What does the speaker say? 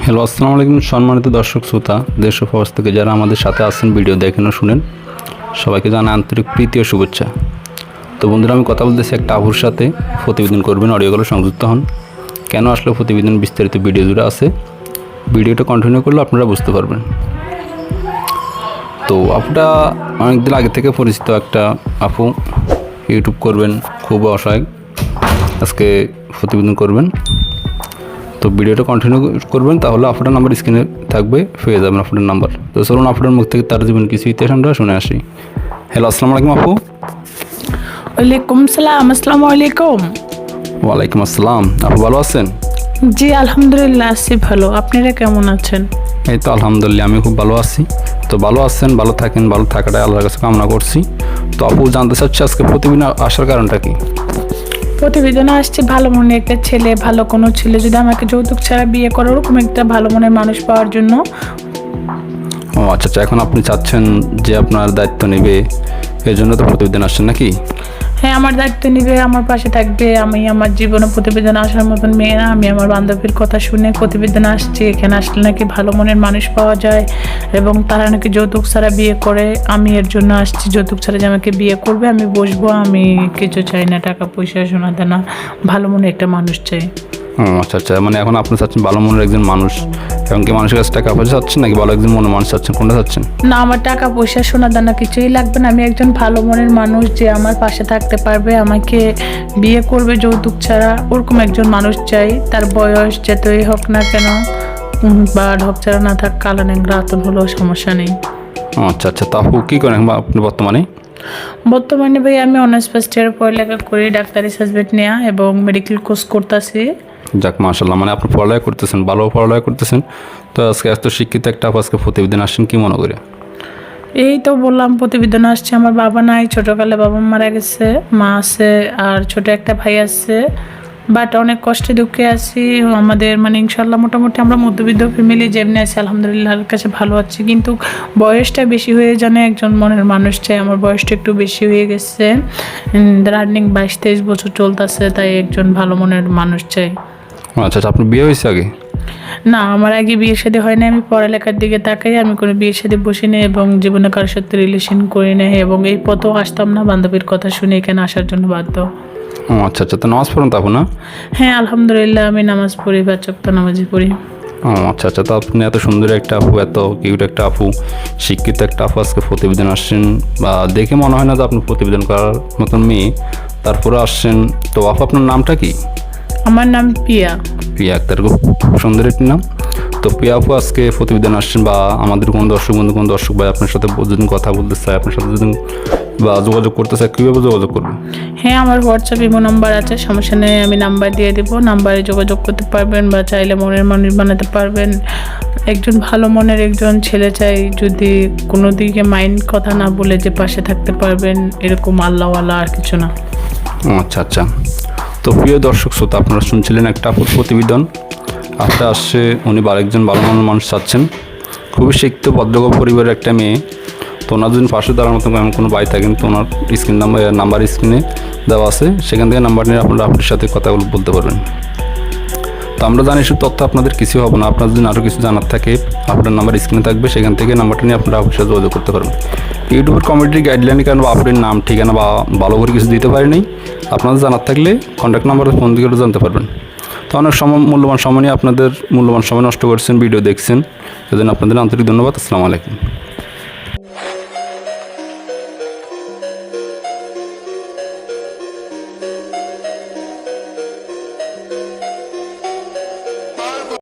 Hello, আসসালামু আলাইকুম সম্মানিত দর্শক শ্রোতা, দেশ ও প্রবাস থেকে যারা আমাদের সাথে আছেন, ভিডিও দেখেন ও শুনেন, সবাইকে জানাই আন্তরিক প্রীতি ও শুভেচ্ছা। তো বন্ধুরা, আমি কথা বলতেছি একটা আপুর সাথে, প্রতিবেদন করবেন, অডিওগুলো সংযুক্ত হন। কেন আসলে প্রতিবেদন বিস্তারিত ভিডিও জুড়ে আছে, ভিডিওটা কন্টিনিউ করলে আপনারা বুঝতে পারবেন। তো আপুটা অনেকদিন আগে থেকে পরিচিত একটা আপু, ইউটিউব করবেন, খুব অসহায়, আজকে প্রতিবেদন করবেন। তো ভিডিওটা কন্টিনিউ করবেন, তাহলে আপনার নাম্বার স্ক্রিনে থাকবে, পেয়ে যাবেন আপনার নাম্বার। তো চলুন আপনার মুখ থেকে তার জীবন কিছু ইতিহাস আমরা শুনে আসি। হ্যালো, আসসালামু আলাইকুম আপু। ওয়ালাইকুম সালাম। আসসালামু আলাইকুম। ওয়ালাইকুম আসসালাম। আপু ভালো আছেন? জি আলহামদুলিল্লাহ আছি ভালো। আপনারা কেমন আছেন? এই তো আলহামদুলিল্লাহ, আমি খুব ভালো আছি। তো ভালো আছেন, ভালো থাকেন, ভালো থাকাটাই আল্লাহর কাছে কামনা করছি। তো আপু জানতে চাচ্ছি আজকে প্রতিদিন আসার কারণটা কি? প্রতিবেদনে আসছে ভালো মনের একটা ছেলে, ভালো কোনো ছেলে যদি আমাকে যৌতুক ছাড়া বিয়ে করে, ওরকম একটা ভালো মনের মানুষ পাওয়ার জন্য। ও আচ্ছা আচ্ছা, এখন আপনি চাচ্ছেন যে আপনার দায়িত্ব নেবে, এই জন্য তো প্রতিবেদন আসছেন নাকি? হ্যাঁ, আমার দায়িত্ব নেবে, আমার পাশে থাকবে। আমি আমার জীবনে প্রতিবেদন আসার মতন মেয়ে না। আমি আমার বান্ধবীর কথা শুনে প্রতিবেদন আসছি। এখানে আসলে নাকি ভালো মনের মানুষ পাওয়া যায় এবং তারা নাকি যৌতুক ছাড়া বিয়ে করে। আমি এর জন্য আসছি, যৌতুক ছাড়া যে আমাকে বিয়ে করবে, আমি বসবো। আমি কিছু চাই না, টাকা পয়সা সোনা দানা, ভালো মনের একটা মানুষ চাই। ও আচ্ছা আচ্ছা, মানে এখন আপনি চাচ্ছেন ভালো মনের একজন মানুষ, এবং কি মানুষের কাছে টাকা পয়সা চাচ্ছেন নাকি ভালো একজন মনের মানুষ চাচ্ছেন, কোনটা চাচ্ছেন? না, আমার টাকা পয়সা সোনা দানা কিছুই লাগবে না। আমি একজন ভালো মনের মানুষ যে আমার পাশে থাকতে পারবে, আমাকে বিয়ে করবে যৌতুক ছাড়া, ওরকম একজন মানুষ চাই। তার বয়স যতই হোক না কেন, বা ঢক ছাড়া না থাক, কালো ন্যাংরা আতন হলেও সমস্যা নেই। ও আচ্ছা আচ্ছা, তা আপু কী করেন আপনি বর্তমানে? বর্তমানে ভাই আমি অনার্স ফার্স্ট ইয়ার পড়ালেখা করি, ডাক্তারি সাবজেক্ট নেওয়া এবং মেডিকেল কোর্স করতেছি। যাক মাশাআল্লাহ, মানে আপনি পড়ালেখা করতেছেন, ভালো পড়ালেখা করতেছেন। তো আজকে এত শিক্ষিত একটা আপু আজকে প্রতিবেদন আসছেন, কি মনে করে? এই তো বললাম প্রতিবেদন আসছে। আমার বাবা নাই, ছোটকালে বাবা মারা গেছে, মা আছে আর ছোট একটা ভাই আছে। বাট অনেক কষ্টে দুঃখে আছি। আমাদের মানে ইনশাল্লাহ মোটামুটি আমরা মধ্যবিত্ত ফ্যামিলি যেমনি আছি, আলহামদুলিল্লাহর কাছে ভালো আছি। কিন্তু বয়সটা বেশি হয়ে জানে একজন মনের মানুষ চাই। আমার বয়সটা একটু বেশি হয়ে গেছে, রানিং 22-23 বছর চলতেছে, তাই একজন ভালো মনের মানুষ চাই। আচ্ছা আচ্ছা, আপনার বিয়ে হয়েছে আগে? না, আমার আগে বিয়ে শাদী হয় না। আমি পড়ালেখার দিকে তাকাই, আমি কোনো বিয়ে শাদী বসি না এবং জীবনে কারোর সাথে রিলেশন করি না, এবং এই পথেও আসতাম না। বান্ধবীর কথা শুনে এখানে আসার জন্য বাধ্য। ও আচ্ছা আচ্ছা, তো নামাজ পড়েন তো আপু না? হ্যাঁ আলহামদুলিল্লাহ, আমি নামাজ পড়ি, 5 ওয়াক্ত নামাজই পড়ি। ও আচ্ছা আচ্ছা, তো আপনি এত সুন্দর একটা আপু, এত কিউট একটা আপু, শিক্ষিত একটা আপু আজকে প্রতিবেদন আসছেন, বা দেখে মনে হয় না যে আপনি প্রতিবেদন করার মতন মেয়ে, তারপরে আসছেন। তো আপু আপনার নামটা কি? আমার নাম পিয়া। প্রিয়া আক্তার, খুব সুন্দর একটি নাম। তো প্রিয়া আপু আজকে প্রতিবেদন আসছেন, বা আমাদের কোনো দর্শক বন্ধু, কোনো দর্শক ভাই আপনার সাথে যদি কথা বলতে চায়, আপনার সাথে যদি বা যোগাযোগ করতে চায়, কীভাবে যোগাযোগ করবে? হ্যাঁ, আমার হোয়াটসঅ্যাপ ইমো নাম্বার আছে, সমস্যা নেই। আমি নাম্বার দিয়ে দেবো, নাম্বারে যোগাযোগ করতে পারবেন বা চাইলে মনের মানুষ বানাতে পারবেন। একজন ভালো মনের একজন ছেলে চাই, যদি কোনো দিকে মাইন্ড কথা না বলে, যে পাশে থাকতে পারবেন, এরকম আল্লাহওয়ালা, আর কিছু না। আচ্ছা আচ্ছা, তো প্রিয় দর্শক শ্রোতা, আপনারা শুনছিলেন একটা আপুর প্রতিবেদন। আপনার আসছে উনি একজন ভালো মনের মানুষ চাচ্ছেন, খুবই শিক্ষিত ভদ্র পরিবারের একটা মেয়ে। তো ওনার জন্য পাশে দাঁড়ার মতো এমন কোনো ভাই থাকেন, তো ওনার স্ক্রিন নাম্বার স্ক্রিনে দেওয়া আছে, সেখান থেকে নাম্বার নিয়ে আপনারা আপনার সাথে কথাগুলো বলতে পারবেন। তো আমরা জানি শুধু তথ্য আপনাদের কিছু হবে না, আপনার যদি আরও কিছু জানার থাকে, আপনার নাম্বার স্ক্রিনে থাকবে, সেখান থেকে নাম্বারটা নিয়ে আপনারা আপনার সাথে যোগাযোগ করতে পারবেন। ইউটিউবের কমিউনিটি গাইডলাইনে কেন আপনার নাম ঠিকানা বা ভালো করে কিছু দিতে পারিনি, আপনাদের জানার থাকলে কন্ট্যাক্ট নাম্বারে ফোন দিয়ে জানতে পারবেন। তো অনেক মূল্যবান সময় নিয়ে আপনাদের মূল্যবান সময় নষ্ট করছেন, ভিডিও দেখছেন, সেজন্য আপনাদের আন্তরিক ধন্যবাদ। আসসালামু আলাইকুম।